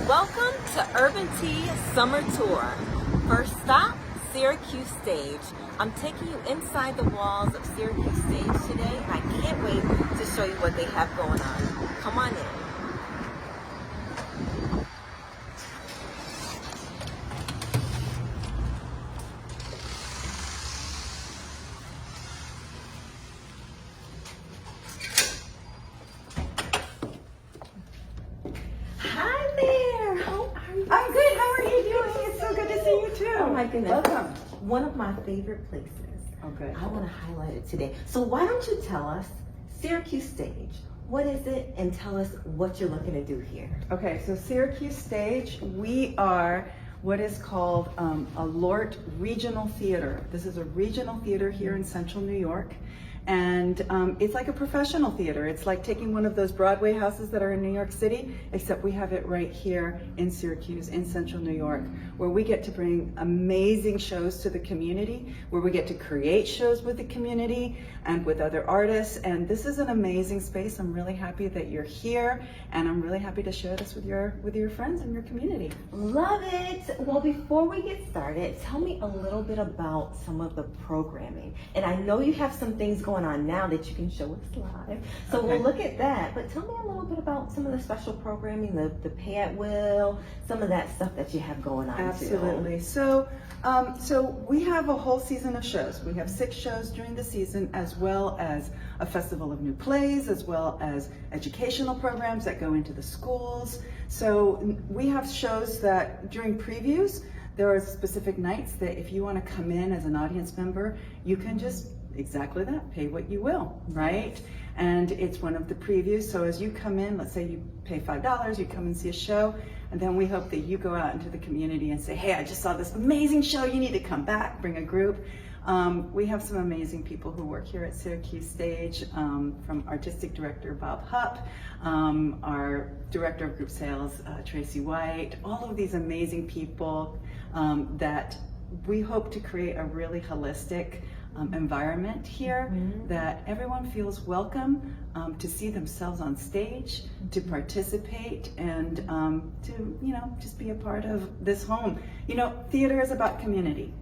Welcome to Urban Tea Summer Tour. First stop, Syracuse Stage. I'm taking you inside the walls of Syracuse Stage today, and I can't wait to show you what they have going on. Come on in. Hi there. How are you? I'm good. How are you doing? It's so good to see you too. Oh my goodness. Welcome. One of my favorite places. Okay. I want to highlight it today. So why don't you tell us, Syracuse Stage, what is it, and tell us what you're looking to do here. Okay, so Syracuse Stage, we are what is called a LORT Regional Theater. This is a regional theater here in Central New York. And it's like a professional theater. It's like taking one of those Broadway houses that are in New York City, except we have it right here in Syracuse, in Central New York, where we get to bring amazing shows to the community, where we get to create shows with the community and with other artists. And this is an amazing space. I'm really happy that you're here, and I'm really happy to share this with your friends and your community. Love it. Well, before we get started, tell me a little bit about some of the programming. And I know you have some things going on now that you can show us live. So Okay. we'll look at that. But tell me a little bit about some of the special programming, the pay at will, some of that stuff that you have going on. Absolutely. So we have a whole season of shows. We have 6 shows during the season, as well as a festival of new plays, as well as educational programs that go into the schools. So we have shows that during previews, there are specific nights that if you want to come in as an audience member, you can just exactly that, pay what you will, right? And it's one of the previews. So as you come in, let's say you pay $5, you come and see a show, and then we hope that you go out into the community and say, hey, I just saw this amazing show, you need to come back, bring a group. We have some amazing people who work here at Syracuse Stage, from Artistic Director Bob Hupp, our Director of Group Sales, Tracy White, all of these amazing people that we hope to create a really holistic environment here, that everyone feels welcome to see themselves on stage, to participate, and to just be a part of this home. Theater is about community.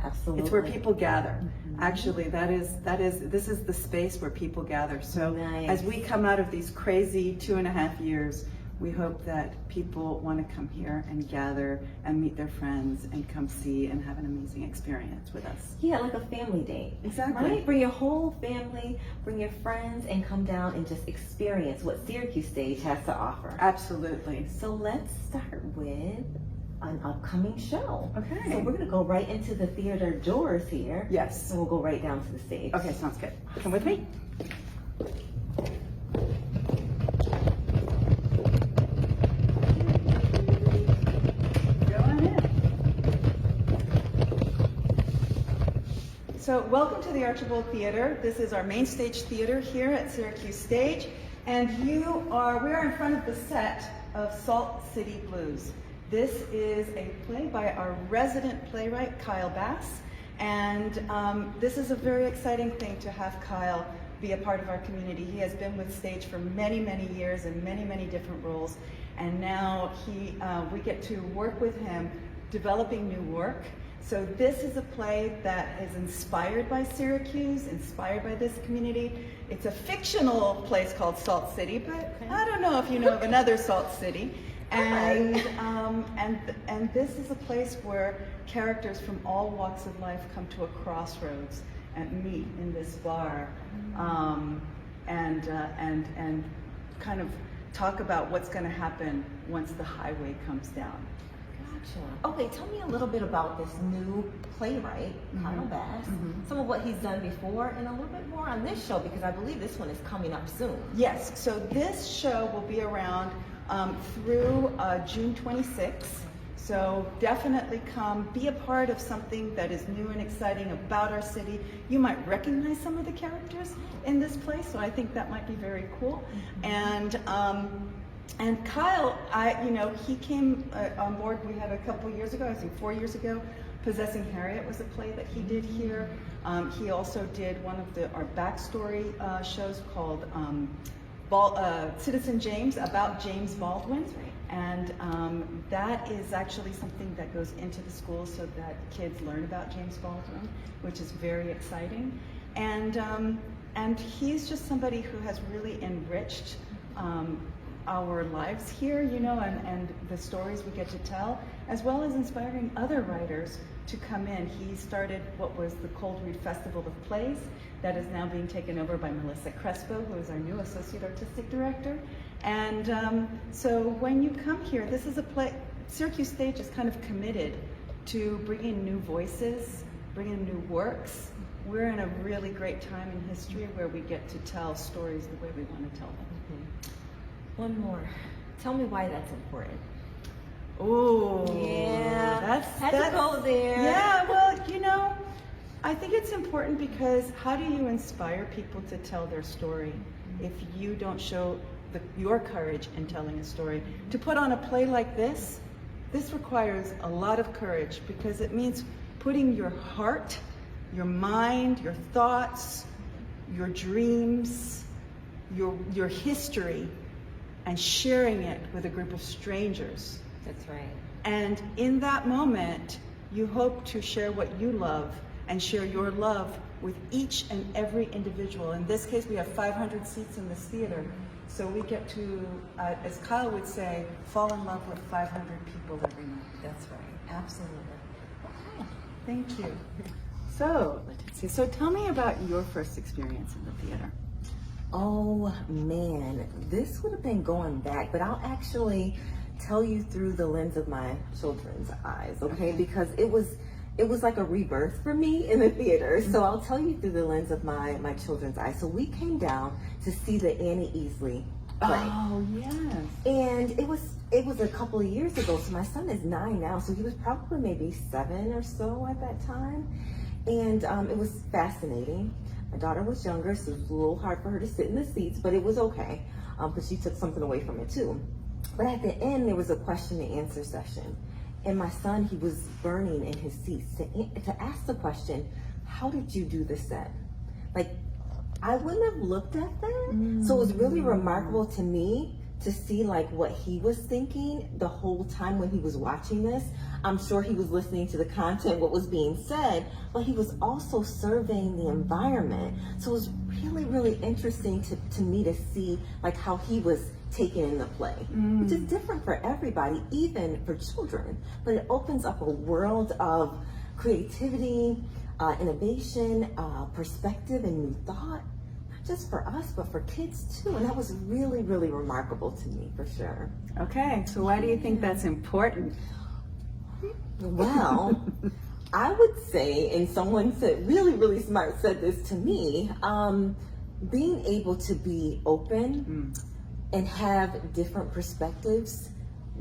Absolutely. It's where people gather. Actually, this is the space where people gather. So Nice. as we come out of these crazy 2.5 years, we hope that people want to come here and gather and meet their friends and come see and have an amazing experience with us. Yeah, like a family day. Exactly. Right? Bring your whole family, bring your friends, and come down and just experience what Syracuse Stage has to offer. Absolutely. So let's start with an upcoming show. Okay. So we're going to go right into the theater doors here. Yes. And we'll go right down to the stage. Okay, sounds good. Come with me. Go on in. So welcome to the Archibald Theater. This is our main stage theater here at Syracuse Stage. And we are in front of the set of Salt City Blues. This is a play by our resident playwright, Kyle Bass. And this is a very exciting thing to have Kyle be a part of our community. He has been with stage for many, many years in many, many different roles. And now we get to work with him developing new work. So this is a play that is inspired by Syracuse, inspired by this community. It's a fictional place called Salt City, but I don't know if you know of another Salt City. And this is a place where characters from all walks of life come to a crossroads and meet in this bar, and kind of talk about what's going to happen once the highway comes down. Gotcha. Okay, tell me a little bit about this new playwright, Kyle Bass, some of what he's done before, and a little bit more on this show, because I believe this one is coming up soon. Yes, so this show will be around through June 26th. So definitely come, be a part of something that is new and exciting about our city. You might recognize some of the characters in this place, so I think that might be very cool. And Kyle, he came on board. We had a couple years ago, I think 4 years ago. Possessing Harriet was a play that he did here. He also did one of our backstory shows called Citizen James, about James Baldwin. And that is actually something that goes into the school so that kids learn about James Baldwin, which is very exciting. And he's just somebody who has really enriched our lives here, you know, and the stories we get to tell, as well as inspiring other writers to come in. He started what was the Cold Read Festival of Plays that is now being taken over by Melissa Crespo, who is our new Associate Artistic Director. And so when you come here, this is a play, Syracuse Stage is kind of committed to bringing new voices, bringing new works. We're in a really great time in history where we get to tell stories the way we want to tell them. One more. Tell me why that's important. Oh, yeah, had to go there. Yeah, well, you know, I think it's important because how do you inspire people to tell their story if you don't show your courage in telling a story? To put on a play like this requires a lot of courage because it means putting your heart, your mind, your thoughts, your dreams, your history, and sharing it with a group of strangers. That's right. And in that moment, you hope to share what you love and share your love with each and every individual. In this case, we have 500 seats in this theater. So we get to, as Kyle would say, fall in love with 500 people every night. That's right. Absolutely. Okay. Thank you. So, let's see. So tell me about your first experience in the theater. Oh man, this would have been going back, but I'll actually tell you through the lens of my children's eyes, okay? Because it was like a rebirth for me in the theater. So I'll tell you through the lens of my children's eyes. So we came down to see the Annie Easley play. Oh yes. And it was a couple of years ago. So my son is 9 now, so he was probably maybe 7 or so at that time. And it was fascinating. My daughter was younger, so it was a little hard for her to sit in the seats, but it was okay because she took something away from it too. But at the end, there was a question and answer session. And my son, he was burning in his seats to ask the question, how did you do the set? Like, I wouldn't have looked at that. So it was really remarkable to me to see like what he was thinking the whole time when he was watching this. I'm sure he was listening to the content, what was being said, but he was also surveying the environment. So it was really, really interesting to me to see like how he was taken in the play, which is different for everybody, even for children. But it opens up a world of creativity, innovation, perspective, and new thought. Just for us, but for kids too. And that was really, really remarkable to me, for sure. Okay, so why do you think that's important? Well, I would say, and someone said, really, really smart said this to me, being able to be open and have different perspectives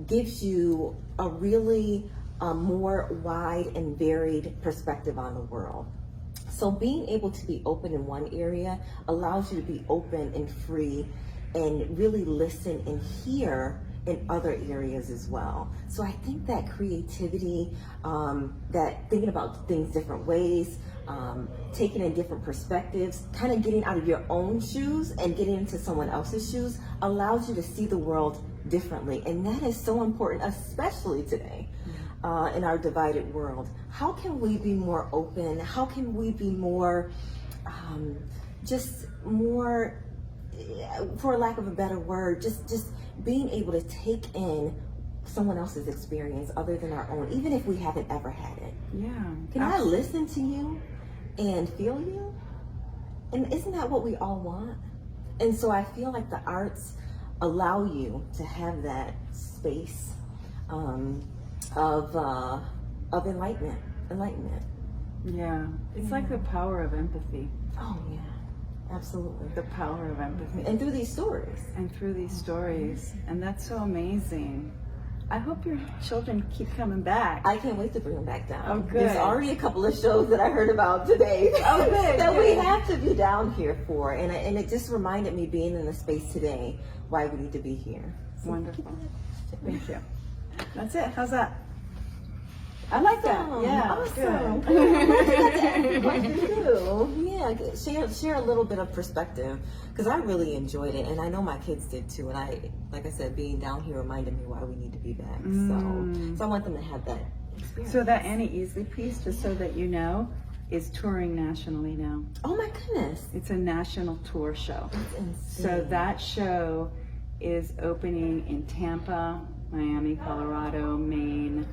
gives you a really more wide and varied perspective on the world. So being able to be open in one area allows you to be open and free and really listen and hear in other areas as well. So I think that creativity, that thinking about things different ways, taking in different perspectives, kind of getting out of your own shoes and getting into someone else's shoes allows you to see the world differently. And that is so important, especially today. In our divided world. How can we be more open? How can we be more, just more, for lack of a better word, just being able to take in someone else's experience other than our own, even if we haven't ever had it. Yeah. Can I listen to you and feel you? And isn't that what we all want? And so I feel like the arts allow you to have that space of enlightenment. Yeah, it's like the power of empathy. Oh yeah, absolutely. The power of empathy. And through these stories. And that's so amazing. I hope your children keep coming back. I can't wait to bring them back down. Oh, good. There's already a couple of shows that I heard about today that we have to be down here for. And it just reminded me, being in the space today, why we need to be here. So wonderful. Thank you. That's it. How's that? I like that. Yeah, Awesome. good. What you do? Yeah, share a little bit of perspective because I really enjoyed it, and I know my kids did too. And like I said, being down here reminded me why we need to be back. So I want them to have that experience. So that Annie Easley piece, just so that you know, is touring nationally now. Oh my goodness! It's a national tour show. That's insane. So that show is opening in Tampa, Miami, Colorado, Maine.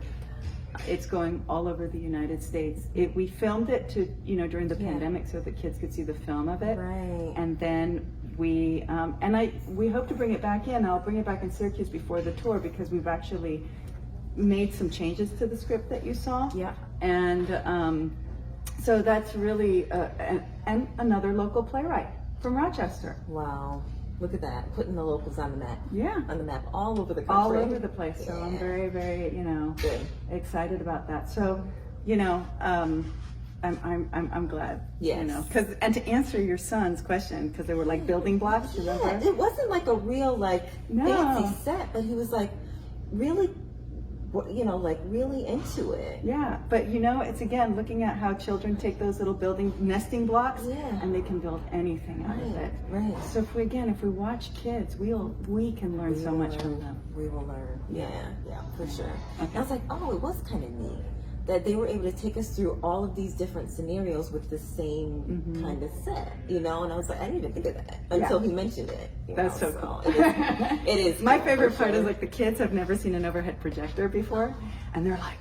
It's going all over the United States. We filmed it to, during the pandemic so that kids could see the film of it. Right. And then we hope to bring it back in. I'll bring it back in Syracuse before the tour because we've actually made some changes to the script that you saw. Yeah. And so that's really, and another local playwright from Rochester. Wow. Look at that, putting the locals on the map. Yeah. On the map all over the country. All over the place. So I'm very, very, Good. excited about that. So, I'm glad. Yes. And to answer your son's question, because they were like building blocks. Remember? Yeah, it wasn't like a real fancy set, but he was really, really into it. Yeah, but it's again looking at how children take those little nesting blocks, and they can build anything out of it. Right. So if we watch kids, we can learn so much from them. We will learn. Yeah, for sure. Okay. I was like, oh, it was kind of neat that they were able to take us through all of these different scenarios with the same kind of set, and I was like, I didn't even think of that until he mentioned it. That's so cool. It is. My favorite part is the kids have never seen an overhead projector before, and they're like,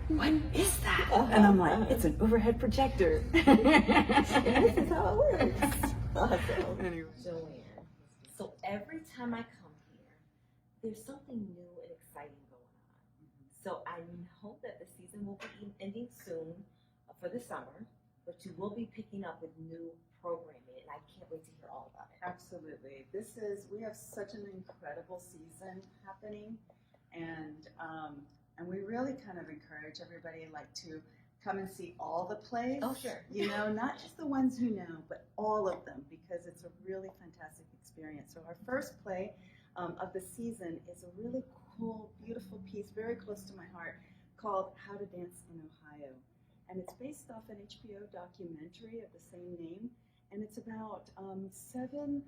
what is that? And I'm like, it's an overhead projector. And this is how it works. Awesome. Anyway. Joanne, so every time I come here, there's something new and exciting going on. So I hope that the season will be ending soon for the summer, but you will be picking up with new programming, and I can't wait to hear all about it. Absolutely. We have such an incredible season happening, and we really kind of encourage everybody to come and see all the plays. Oh, sure. Not just the ones but all of them, because it's a really fantastic experience. So our first play of the season is a really cool, beautiful piece, very close to my heart, called How to Dance in Ohio. And it's based off an HBO documentary of the same name. And it's about 7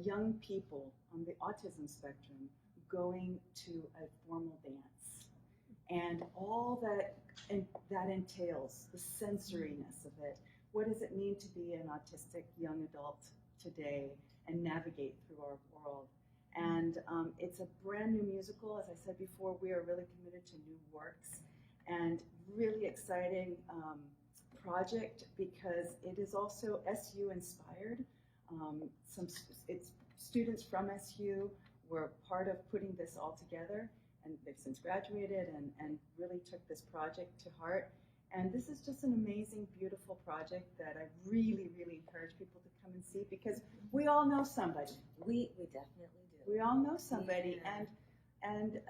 young people on the autism spectrum going to a formal dance. And all that entails, the sensoriness of it. What does it mean to be an autistic young adult today and navigate through our world? And it's a brand new musical. As I said before, we are really committed to new works, and really exciting project because it is also SU inspired. It's students from SU were part of putting this all together, and they've since graduated and really took this project to heart. And this is just an amazing, beautiful project that I really, really encourage people to come and see, because we all know somebody. We definitely do. We all know somebody, and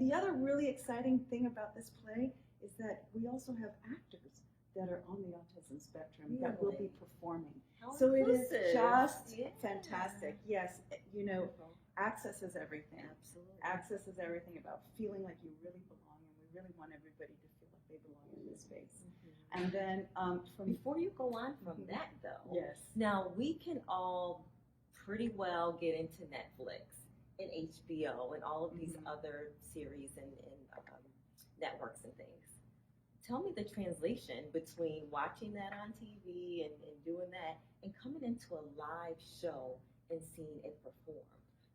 the other really exciting thing about this play is that we also have actors that are on the autism spectrum that will be performing. So it is just fantastic. Yes, access is everything. Absolutely. Access is everything about feeling like you really belong, and we really want everybody to feel like they belong in this space. And then before you go on from that though, yes. Now we can all pretty well get into Netflix and HBO and all of these other series and networks and things. Tell me the translation between watching that on TV and doing that and coming into a live show and seeing it perform.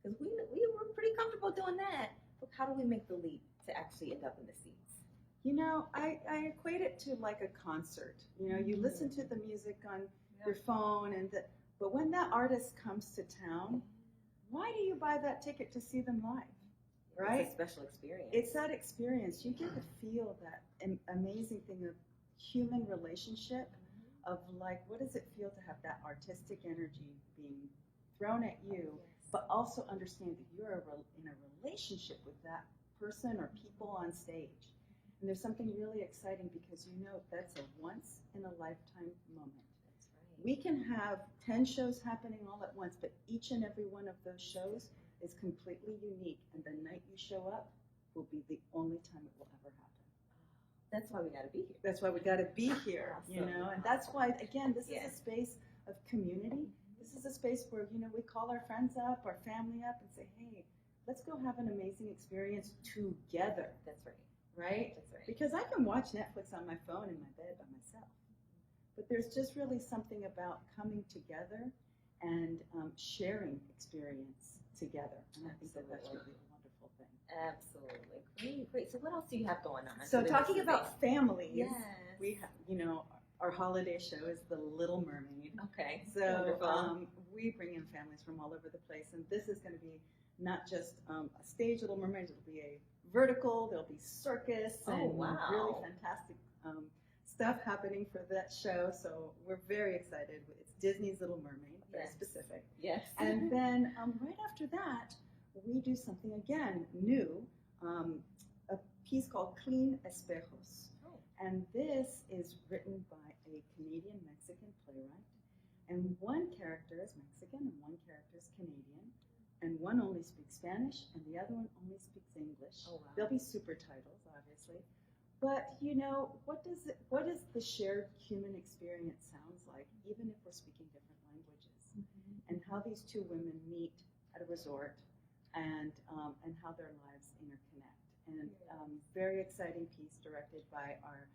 Because we were pretty comfortable doing that, but how do we make the leap to actually end up in the seats? I equate it to like a concert. You listen to the music on your phone, but when that artist comes to town, why do you buy that ticket to see them live? Right? It's a special experience. It's that experience. You get to feel that amazing thing of human relationship, of what does it feel to have that artistic energy being thrown at you, but also understand that you're in a relationship with that person or people on stage. And there's something really exciting because that's a once in a lifetime moment. That's right. We can have 10 shows happening all at once, but each and every one of those shows is completely unique, and the night you show up will be the only time it will ever happen. That's why we got to be here. That's why we got to be here, you Awesome. know, and that's why, again, this Yeah. is a space of community. This is a space where, you know, we call our friends up, our family up, and say, hey, let's go have an amazing experience together, That's right. right? That's right. Because I can watch Netflix on my phone in my bed by myself. But there's just really something about coming together and sharing experience together. And I think that that's Absolutely. really a wonderful thing. Absolutely. Great, great. So what else do you have going on? So Within talking this about space? families, Yes. we have, you know, our holiday show is The Little Mermaid. Okay. So Wonderful. we bring in families from all over the place, and this is going to be not just a stage Little Mermaids. It'll be a vertical. There'll be circus Oh, and wow. really fantastic stuff happening for that show. So we're very excited. It's Disney's Little Mermaid, very Yes. specific. Yes. And then right after that, we do something again new, a piece called Clean Espejos. Oh. And this is written by a Canadian-Mexican playwright. And one character is Mexican and one character is Canadian. And one only speaks Spanish and the other one only speaks English. Oh, wow. There'll be super titles, obviously. But, you know, what does the shared human experience sounds like, even if we're speaking different languages? Mm-hmm. And how these two women meet at a resort and how their lives interconnect. And very exciting piece directed by our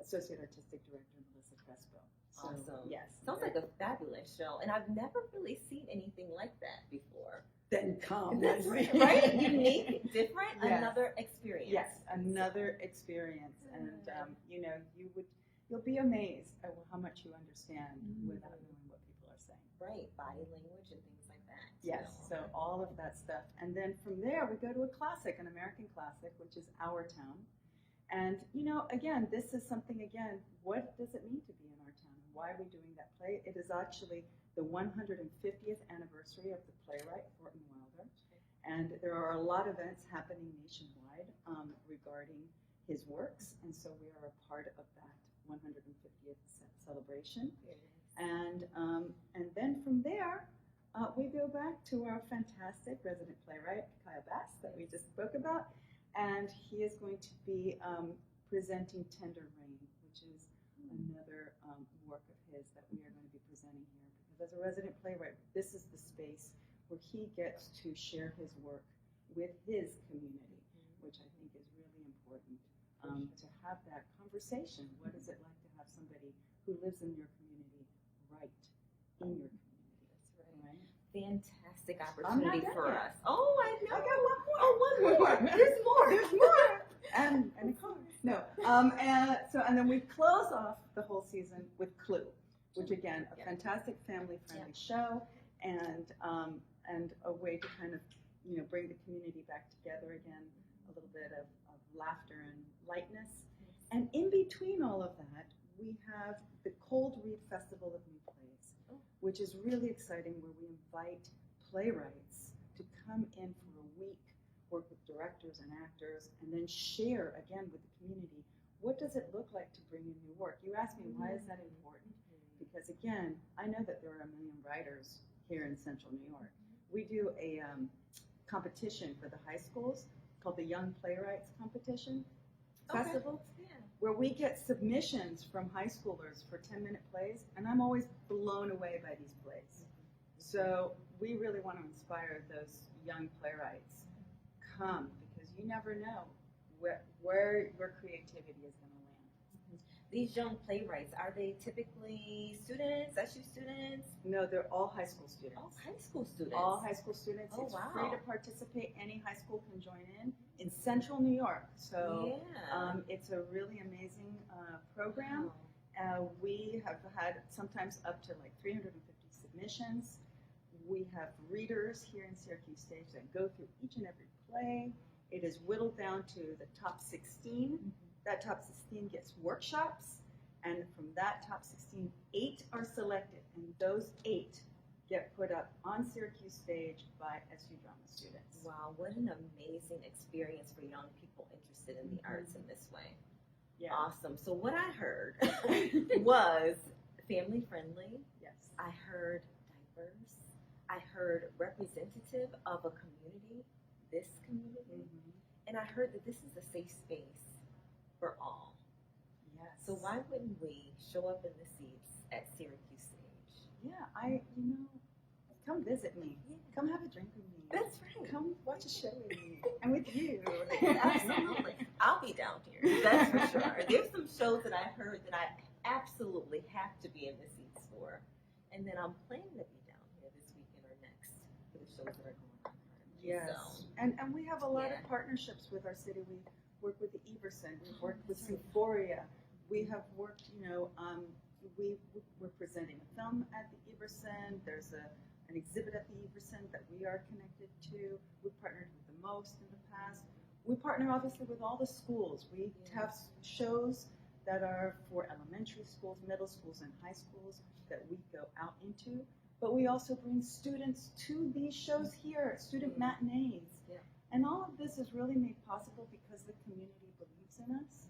Associate Artistic Director, Melissa Crespo. So, Awesome. Yes. Sounds like a fabulous show, and I've never really seen anything like that before. Then come. That's right. Unique, different, Yes. another experience. Yes, another experience. And, you know, you'll be amazed at how much you understand without knowing what people are saying. Right, body language and things like that. Yes, so all of that stuff. And then from there, we go to a classic, an American classic, which is Our Town. And, you know, again, this is something, again, what does it mean to be in our town? And why are we doing that play? It is actually the 150th anniversary of the playwright, Thornton Wilder. And there are a lot of events happening nationwide regarding his works. And so we are a part of that 150th celebration. And then from there, we go back to our fantastic resident playwright, Kaya Bass, that we just spoke about. And he is going to be presenting Tender Rain, which is another work of his that we are going to be presenting here. Because as a resident playwright, this is the space where he gets to share his work with his community, which I think is really important to have that conversation. What is it like to have somebody who lives in your community right in your community? That's right. Fantastic opportunity for yet. us. Oh, I know. I got one more. Oh, one more. There's more. There's more. And a car. No. And then we close off the whole season with Clue, which again, a fantastic family-friendly show, and a way to kind of, you know, bring the community back together again, a little bit of laughter and lightness. And in between all of that, we have the Cold Read Festival of New Plays, which is really exciting, where we invite playwrights to come in for a week, work with directors and actors, and then share again with the community. What does it look like to bring in new work? You asked me, why is that important? Because again, I know that there are 1 million writers here in Central New York. We do a competition for the high schools called the Young Playwrights Competition Festival, where we get submissions from high schoolers for 10-minute plays, and I'm always blown away by these plays. So we really want to inspire those young playwrights. Come, because you never know where your creativity is going to land. These young playwrights, are they typically students, SU students? No, they're all high school students. Oh, high school students. All high school students. Oh, it's wow. free to participate. Any high school can join in Central New York. So it's a really amazing program. Wow. We have had sometimes up to like 350 submissions. We have readers here in Syracuse Stage that go through each and every play. It is whittled down to the top 16. That top 16 gets workshops, and from that top 16, 8 are selected, and those 8 get put up on Syracuse Stage by SU drama students. Wow, what an amazing experience for young people interested in the arts in this way. Yeah. Awesome. So what I heard was family friendly. Yes. I heard diverse. I heard representative of a community, this community. And I heard that this is a safe space for all. So why wouldn't we show up in the seats at Syracuse Stage? Yeah, come visit me. Yeah. Come have a drink with me. That's right. Come watch a show with me. And with you. Absolutely. I'll be down here. That's for sure. There's some shows that I heard that I absolutely have to be in the seats for. And then I'm planning to be down here this weekend or next for the shows that are going on currently. Yes. So, And we have a lot Yeah. of partnerships with our city. We work with the Everson. We've worked with Euphoria. We have worked, we're presenting a film at the Everson. There's an exhibit at the Everson that we are connected to. We've partnered with the Most in the past. We partner obviously with all the schools. We have shows that are for elementary schools, middle schools, and high schools that we go out into. But we also bring students to these shows here, student matinees. Yeah. And all of this is really made possible because the community believes in us.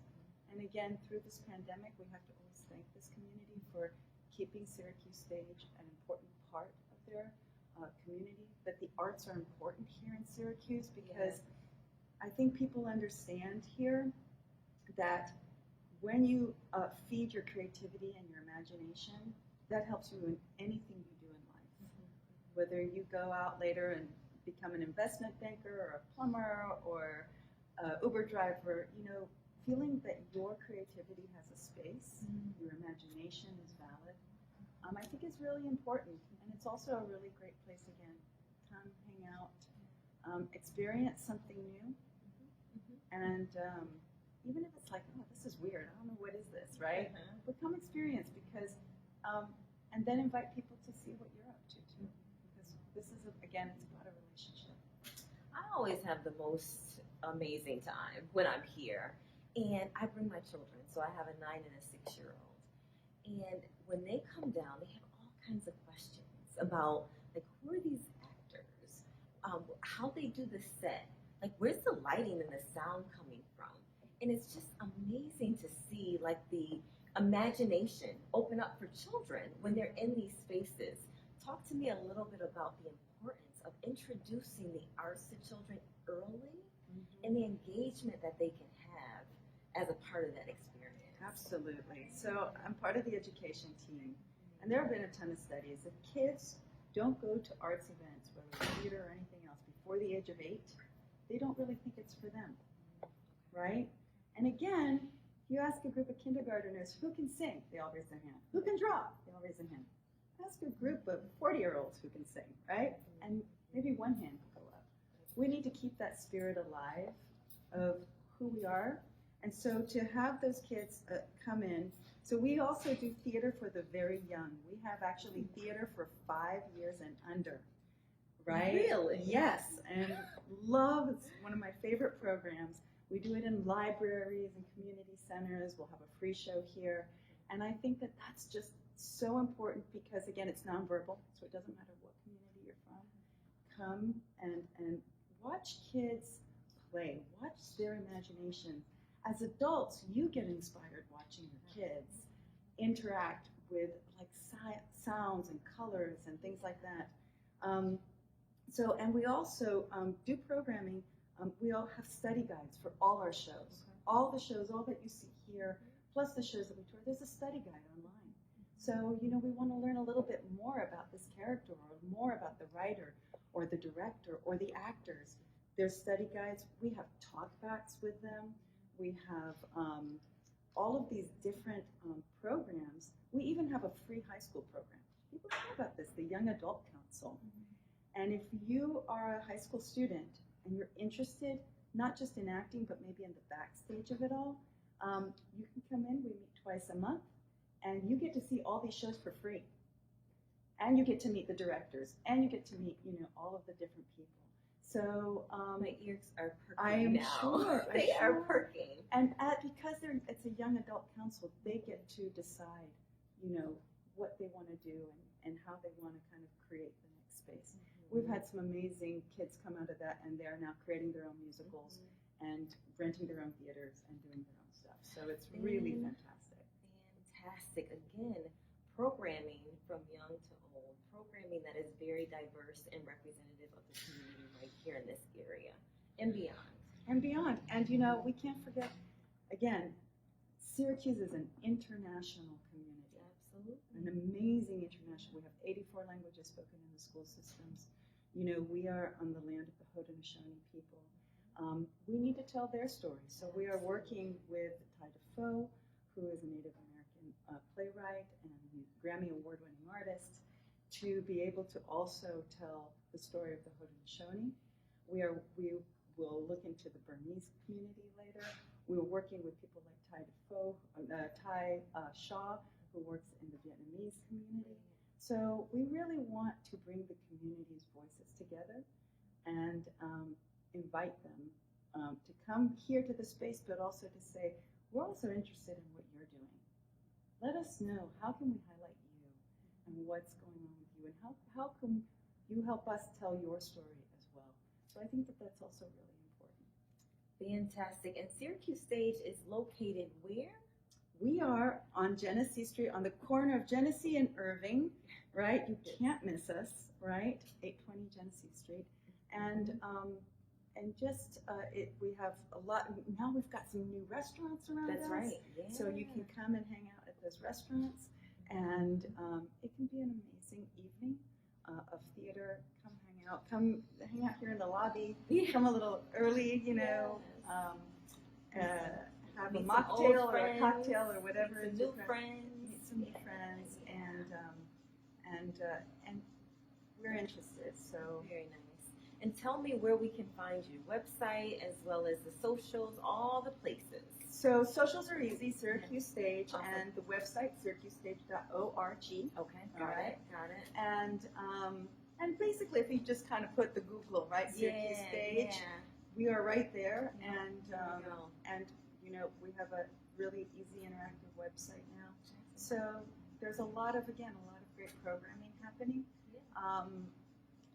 And again, through this pandemic, we have to always thank this community for keeping Syracuse Stage an important part of their community. That the arts are important here in Syracuse because I think people understand here that when you feed your creativity and your imagination, that helps you in anything you do in life. Whether you go out later and become an investment banker or a plumber or a Uber driver, feeling that your creativity has a space, your imagination is valid, I think is really important. And it's also a really great place, again, come hang out, experience something new. And even if it's like, oh, this is weird, I don't know, what is this, right? But come experience because, and then invite people to see what you're up to too. Because this is, again, it's about a relationship. I always have the most amazing time when I'm here. And I bring my children. So I have a 9 and a 6-year-old. And when they come down, they have all kinds of questions about, like, who are these actors? How they do the set? Like, where's the lighting and the sound coming from? And it's just amazing to see, like, the imagination open up for children when they're in these spaces. Talk to me a little bit about the importance of introducing the arts to children early and the engagement that they can have as a part of that experience. Absolutely. So I'm part of the education team, and there have been a ton of studies. If kids don't go to arts events, whether it's theater or anything else, before the age of 8, they don't really think it's for them, right? And again, you ask a group of kindergartners who can sing, they all raise their hand. Who can draw? They all raise their hand. Ask a group of 40-year-olds who can sing, right? And maybe one hand will go up. We need to keep that spirit alive of who we are. And so to have those kids come in, so we also do theater for the very young. We have actually theater for 5 years and under, right? Really? Yes, and love, it's one of my favorite programs. We do it in libraries and community centers. We'll have a free show here. And I think that that's just so important because, again, it's nonverbal, so it doesn't matter what community you're from. Come and watch kids play, watch their imagination. As adults, you get inspired watching your kids interact with like sounds and colors and things like that. And we also do programming. We all have study guides for all our shows. All the shows, all that you see here, plus the shows that we tour, there's a study guide online. So, we want to learn a little bit more about this character or more about the writer or the director or the actors. There's study guides. We have talkbacks with them. We have all of these different programs. We even have a free high school program. People know about this, the Young Adult Council. And if you are a high school student and you're interested, not just in acting, but maybe in the backstage of it all, you can come in. We meet twice a month, and you get to see all these shows for free. And you get to meet the directors, and you get to meet, all of the different people. So my ears are perking I am now. sure They are perking. And because it's a young adult council, they get to decide, what they want to do and how they want to kind of create the next space. We've had some amazing kids come out of that, and they're now creating their own musicals and renting their own theaters and doing their own stuff. So it's really fantastic. Fantastic. Again, programming from young to old, programming that is very diverse and representative of the community right here in this area and beyond. And beyond. And we can't forget, again, Syracuse is an international community. Absolutely. An amazing international. We have 84 languages spoken in the school systems. You know, we are on the land of the Haudenosaunee people. We need to tell their story. So we are working with Ty Defoe, who is a Native American playwright and Grammy Award-winning artist, to be able to also tell the story of the Haudenosaunee. We will look into the Burmese community later. We were working with people like Ty Defoe, Ty Shaw, who works in the Vietnamese community. So we really want to bring the community's voices together and invite them to come here to the space, but also to say, we're also interested in what you're doing. Let us know, how can we highlight you and what's going on with you, and how can you help us tell your story as well. So I think that that's also really important. Fantastic. And Syracuse Stage is located where? We are on Genesee Street, on the corner of Genesee and Irving, right? You can't miss us, right? 820 Genesee Street. And just, we have a lot, now we've got some new restaurants around us. That's right. Yeah. So you can come and hang out at those restaurants, and it can be an amazing evening of theater. Come hang out here in the lobby. Yeah. Come a little early, you know. Yes. Have Meet a some old mocktail or a friends, cocktail or whatever. Meet some new friends. Meet some new friends, and we're interested. So Very nice. And tell me where we can find you. Website as well as the socials, all the places. So socials are easy, Syracuse Stage, Awesome. And the website syracusestage.org. Okay, All right. got it. And basically, if you just kind of put the Google, right, Syracuse Stage, Yeah. we are right there, Yeah, and there we go. you know, we have a really easy interactive website now. So there's a lot of great programming happening, Yeah.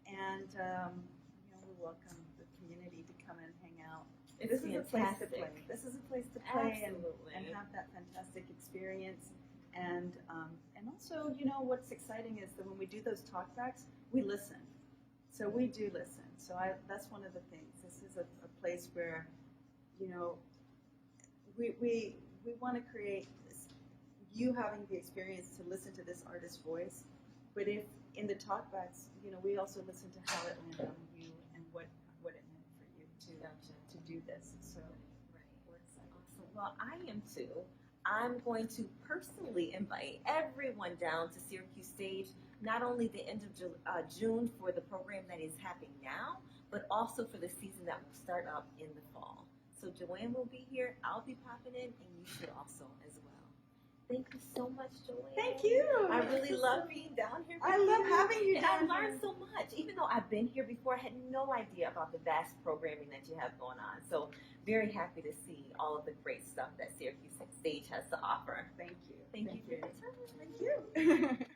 you know, we welcome the community to come and hang out. It's This is a place to fantastic. play. This is a place to play Absolutely. and have that fantastic experience. And also, you know, what's exciting is that when we do those talkbacks, we listen. So we do listen. So that's one of the things. This is a place where, you know, we want to create this, you having the experience to listen to this artist's voice. But if in the talkbacks, you know, we also listen to how it landed on you and what it meant for you to do this. So we're excited. Awesome. Well, I am too. I'm going to personally invite everyone down to Syracuse Stage, not only the end of June for the program that is happening now, but also for the season that will start up in the fall. So Joanne will be here, I'll be popping in, and you should also as well. Thank you so much, Joanne. Thank you. I really love being down here with I love having you and down I learned here. so much. Even though I've been here before, I had no idea about the vast programming that you have going on. So very happy to see all of the great stuff that Syracuse Stage has to offer. Thank you. Thank you for your time. Thank you.